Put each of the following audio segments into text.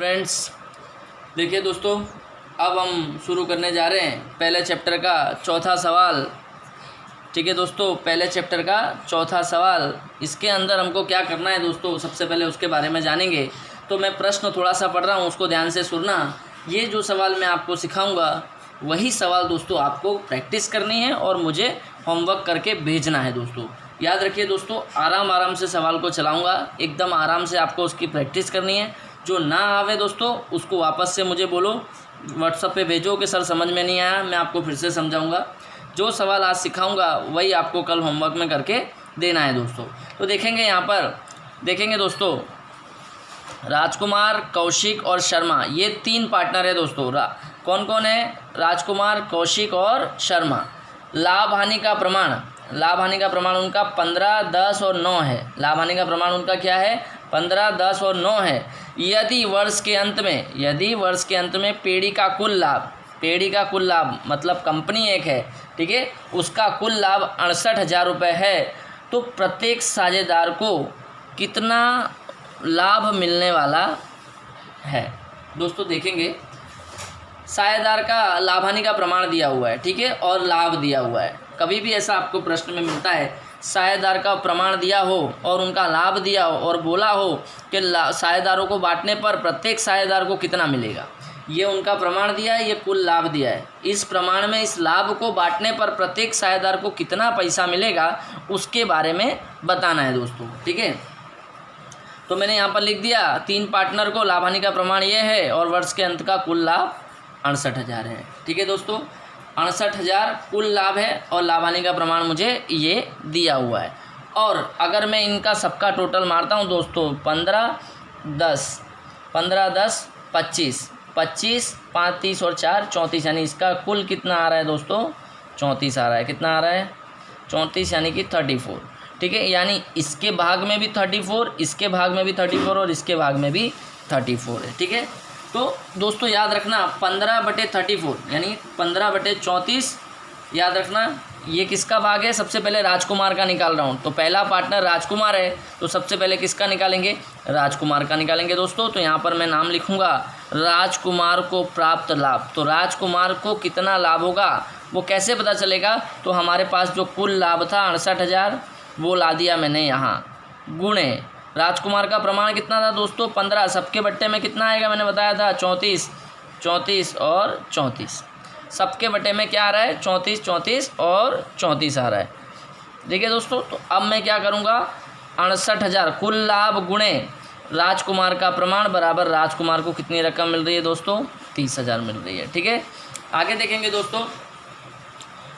Friends, देखिए दोस्तों, अब हम शुरू करने जा रहे हैं पहले चैप्टर का चौथा सवाल। ठीक है दोस्तों, पहले चैप्टर का चौथा सवाल। इसके अंदर हमको क्या करना है दोस्तों, सबसे पहले उसके बारे में जानेंगे। तो मैं प्रश्न थोड़ा सा पढ़ रहा हूँ, उसको ध्यान से सुनना। ये जो सवाल मैं आपको सिखाऊंगा वही सवाल दोस्तों आपको प्रैक्टिस करनी है और मुझे होमवर्क करके भेजना है दोस्तों। याद रखिए दोस्तों, आराम से सवाल को चलाऊंगा, एकदम आराम से आपको उसकी प्रैक्टिस करनी है। जो ना आवे दोस्तों उसको वापस से मुझे बोलो, व्हाट्सएप पे भेजो कि सर समझ में नहीं आया, मैं आपको फिर से समझाऊंगा। जो सवाल आज सिखाऊंगा वही आपको कल होमवर्क में करके देना है दोस्तों। तो देखेंगे यहाँ पर, देखेंगे दोस्तों, राजकुमार, कौशिक और शर्मा, ये तीन पार्टनर है दोस्तों। कौन कौन है? राजकुमार, कौशिक और शर्मा। लाभ हानि का प्रमाण, लाभ हानि का प्रमाण उनका 15, 10 और 9 है। लाभ हानि का प्रमाण उनका क्या है? 15, 10 और 9 है। यदि वर्ष के अंत में पेड़ी का कुल लाभ, पेड़ी का कुल लाभ मतलब कंपनी एक है, ठीक है, उसका कुल लाभ 68,000 रुपये है, तो प्रत्येक साझेदार को कितना लाभ मिलने वाला है? दोस्तों देखेंगे, साझेदार का लाभ हानि का प्रमाण दिया हुआ है, ठीक है, और लाभ दिया हुआ है। कभी भी ऐसा आपको प्रश्न में मिलता है, साझेदार का प्रमाण दिया हो और उनका लाभ दिया हो और बोला हो कि साझेदारों को बांटने पर प्रत्येक साझेदार को कितना मिलेगा। ये उनका प्रमाण दिया है, ये कुल लाभ दिया है। इस प्रमाण में इस लाभ को बांटने पर प्रत्येक साझेदार को कितना पैसा मिलेगा उसके बारे में बताना है दोस्तों, ठीक है। तो मैंने यहाँ पर लिख दिया, तीन पार्टनर को लाभ हानि का प्रमाण ये है और वर्ष के अंत का कुल लाभ 68,000 है, ठीक है दोस्तों। 68,000 कुल लाभ है और लाभ हानि का प्रमाण मुझे ये दिया हुआ है। और अगर मैं इनका सबका टोटल मारता हूँ दोस्तों, 15, 10, 25, 5, 30 और 4, 34, यानी इसका कुल कितना आ रहा है दोस्तों? 34 आ रहा है। कितना आ रहा है? 34, यानी कि 34, ठीक है। यानी इसके भाग में भी 34, इसके भाग में भी 34 और इसके भाग में भी 34 है, ठीक है। तो दोस्तों याद रखना, 15/34 यानी 15/34 याद रखना। ये किसका भाग है? सबसे पहले राजकुमार का निकाल रहा हूँ, तो पहला पार्टनर राजकुमार है, तो सबसे पहले किसका निकालेंगे? राजकुमार का निकालेंगे दोस्तों। तो यहाँ पर मैं नाम लिखूँगा राजकुमार को प्राप्त लाभ। तो राजकुमार को कितना लाभ होगा वो कैसे पता चलेगा? तो हमारे पास जो कुल लाभ था 68,000 वो ला दिया मैंने यहाँ, गुणे राजकुमार का प्रमाण कितना था दोस्तों? 15। सबके बट्टे में कितना आएगा? मैंने बताया था 34, 34 और 34। सबके बटे में क्या आ रहा है? 34, 34 और 34 आ रहा है, ठीक है दोस्तों। तो अब मैं क्या करूँगा, 68,000 कुल लाभ गुणे राजकुमार का प्रमाण बराबर राजकुमार को कितनी रकम मिल रही है दोस्तों? 30,000 मिल रही है, ठीक है। आगे देखेंगे दोस्तों,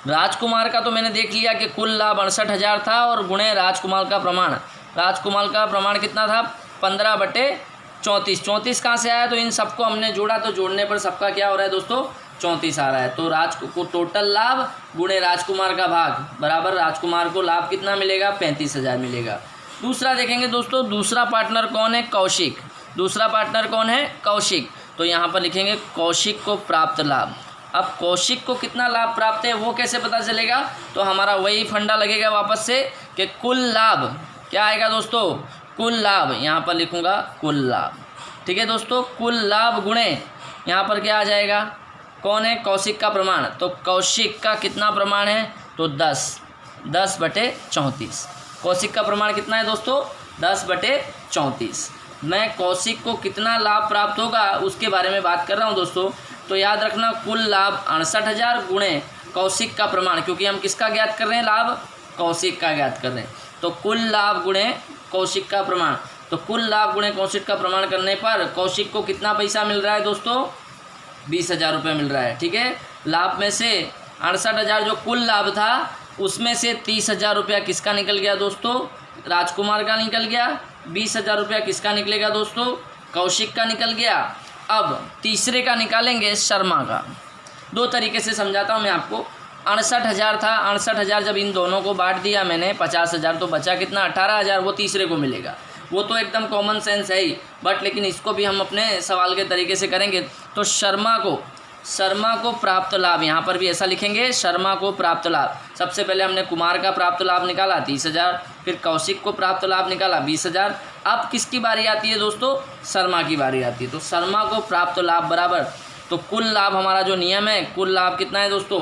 राजकुमार का तो मैंने देख लिया कि कुल लाभ 68,000 था और गुणे राजकुमार का प्रमाण, राजकुमार का प्रमाण कितना था? 15/34। 34 कहाँ से आया? तो इन सबको हमने जोड़ा, तो जोड़ने पर सबका क्या हो रहा है दोस्तों? 34 आ रहा है। तो को टोटल लाभ गुणे राजकुमार का भाग बराबर राजकुमार को लाभ कितना मिलेगा? 35,000 मिलेगा। दूसरा देखेंगे दोस्तों, दूसरा पार्टनर कौन है? कौशिक। दूसरा पार्टनर कौन है? कौशिक। तो यहाँ पर लिखेंगे कौशिक को प्राप्त लाभ। अब कौशिक को कितना लाभ प्राप्त है वो कैसे पता चलेगा? तो हमारा वही फंडा लगेगा वापस से कि कुल लाभ क्या आएगा दोस्तों? कुल लाभ, यहाँ पर लिखूँगा कुल लाभ, ठीक है दोस्तों। कुल लाभ गुणे यहाँ पर क्या आ जाएगा? कौन है? कौशिक का प्रमाण। तो कौशिक का कितना प्रमाण है? तो 10/34। कौशिक का प्रमाण कितना है दोस्तों? 10/34। मैं कौशिक को कितना लाभ प्राप्त होगा उसके बारे में बात कर रहा हूँ दोस्तों। तो याद रखना, कुल लाभ 68,000 गुणे कौशिक का प्रमाण, क्योंकि हम किसका ज्ञात कर रहे हैं? लाभ कौशिक का ज्ञात कर रहे हैं। तो कुल लाभ गुणे कौशिक का प्रमाण, तो कुल लाभ गुणे कौशिक का प्रमाण करने पर कौशिक को कितना पैसा मिल रहा है दोस्तों? 20,000 रुपये मिल रहा है, ठीक है। लाभ में से 68,000 जो कुल लाभ था उसमें से 30,000 रुपया किसका निकल गया दोस्तों? राजकुमार का निकल गया। 20,000 रुपया किसका निकलेगा दोस्तों? कौशिक का निकल गया। अब तीसरे का निकालेंगे, शर्मा का। दो तरीके से समझाता हूँ मैं आपको। 68,000 था, 68,000 जब इन दोनों को बांट दिया मैंने 50,000, तो बचा कितना? 18,000, वो तीसरे को मिलेगा। वो तो एकदम कॉमन सेंस है ही, बट लेकिन इसको भी हम अपने सवाल के तरीके से करेंगे। तो शर्मा को प्राप्त लाभ, यहाँ पर भी ऐसा लिखेंगे, शर्मा को प्राप्त लाभ। सबसे पहले हमने कुमार का प्राप्त लाभ निकाला 30,000, फिर कौशिक को प्राप्त लाभ निकाला 20,000। अब किसकी बारी आती है दोस्तों? शर्मा की बारी आती है। तो शर्मा को प्राप्त लाभ बराबर, तो कुल लाभ हमारा जो नियम है, कुल लाभ कितना है दोस्तों?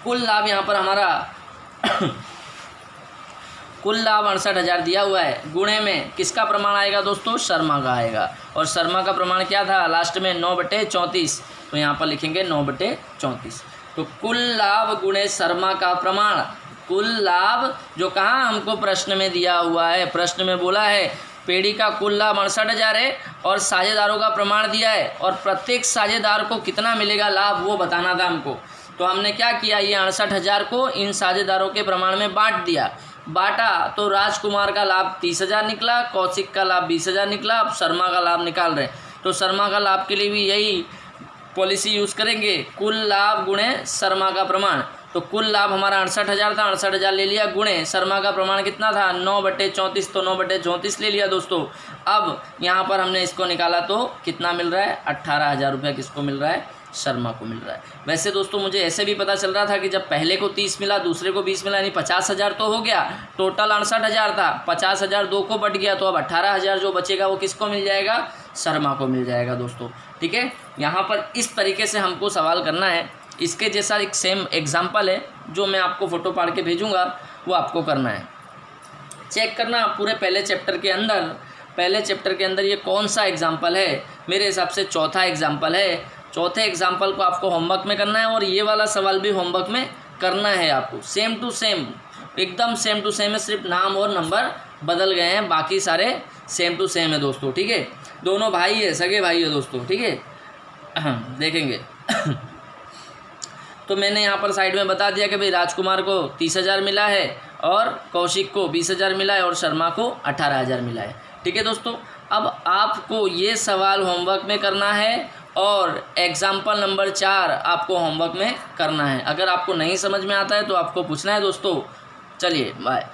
कुल लाभ यहाँ पर हमारा कुल लाभ 68,000 दिया हुआ है, गुणे में किसका प्रमाण आएगा दोस्तों? शर्मा का आएगा। और शर्मा का प्रमाण क्या था? लास्ट में 9/34, तो यहाँ पर लिखेंगे 9/34। तो कुल लाभ गुणे शर्मा का प्रमाण, कुल लाभ जो कहाँ हमको प्रश्न में दिया हुआ है, प्रश्न में बोला है पेड़ी का कुल लाभ 68,000 है और साझेदारों का प्रमाण दिया है, और प्रत्येक साझेदार को कितना मिलेगा लाभ वो बताना था हमको। तो हमने क्या किया, ये 68,000 को इन साझेदारों के प्रमाण में बांट दिया। बांटा तो राजकुमार का लाभ 30,000 निकला, कौशिक का लाभ 20,000 निकला। अब शर्मा का लाभ निकाल रहे हैं, तो शर्मा का लाभ के लिए भी यही पॉलिसी यूज़ करेंगे, कुल लाभ गुणे शर्मा का प्रमाण। तो कुल लाभ हमारा 68,000 था, 68,000 ले लिया, गुणे शर्मा का प्रमाण कितना था? 9/34, तो 9/34 ले लिया दोस्तों। अब यहाँ पर हमने इसको निकाला तो कितना मिल रहा है? 18,000 रुपये किसको मिल रहा है? शर्मा को मिल रहा है। वैसे दोस्तों मुझे ऐसे भी पता चल रहा था कि जब पहले को 30 मिला, दूसरे को 20 मिला, यानी 50,000 तो हो गया। टोटल 68,000 था, 50,000 2 को बट गया, तो अब 18,000 जो बचेगा वो किसको मिल जाएगा? शर्मा को मिल जाएगा दोस्तों। ठीक है, यहाँ पर इस तरीके से हमको सवाल करना है। इसके जैसा एक सेम एग्जाम्पल है जो मैं आपको फ़ोटो पाड़ के भेजूँगा, वो आपको करना है। चेक करना पूरे पहले चैप्टर के अंदर ये कौन सा एग्जाम्पल है। मेरे हिसाब से चौथा एग्जाम्पल है। चौथे एग्जाम्पल को आपको होमवर्क में करना है, और ये वाला सवाल भी होमवर्क में करना है आपको। सेम टू सेम, एकदम सेम टू सेम है, सिर्फ नाम और नंबर बदल गए हैं, बाकी सारे सेम टू सेम है दोस्तों। ठीक है, दोनों भाई है, सगे भाई है दोस्तों। ठीक है देखेंगे तो मैंने यहाँ पर साइड में बता दिया कि भाई राजकुमार को 30,000 मिला है, और कौशिक को 20,000 मिला है, और शर्मा को 18,000 मिला है। ठीक है दोस्तों, अब आपको ये सवाल होमवर्क में करना है, और एग्जाम्पल नंबर 4 आपको होमवर्क में करना है। अगर आपको नहीं समझ में आता है तो आपको पूछना है दोस्तों। चलिए बाय।